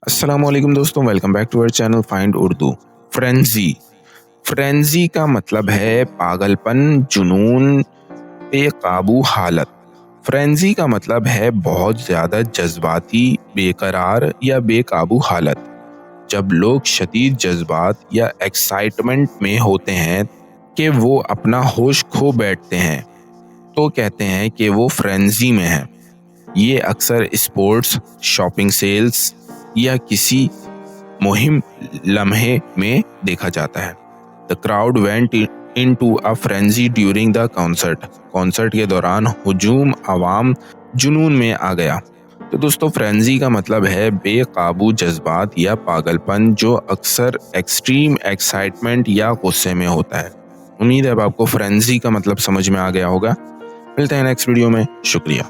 السلام علیکم دوستوں، welcome back to our channel find Urdu. Frenzy کا مطلب ہے پاگل پن، جنون، بے قابو حالت۔ فرینزی کا مطلب ہے بہت زیادہ جذباتی، بے قرار یا بے قابو حالت۔ جب لوگ شدید جذبات یا ایکسائٹمنٹ میں ہوتے ہیں کہ وہ اپنا ہوش کھو بیٹھتے ہیں تو کہتے ہیں کہ وہ فرینزی میں ہیں۔ یہ اکثر اسپورٹس، شاپنگ سیلز یا کسی مہم لمحے میں دیکھا جاتا ہے۔ The crowd went into a frenzy during the concert۔ Concert کے دوران ہجوم عوام جنون میں آ گیا۔ تو دوستو، فرینزی کا مطلب ہے بے قابو جذبات یا پاگل پن جو اکثر ایکسٹریم ایکسائٹمنٹ یا غصے میں ہوتا ہے۔ امید ہے اب آپ کو فرینزی کا مطلب سمجھ میں آ گیا ہوگا۔ ملتے ہیں نیکسٹ ویڈیو میں، شکریہ۔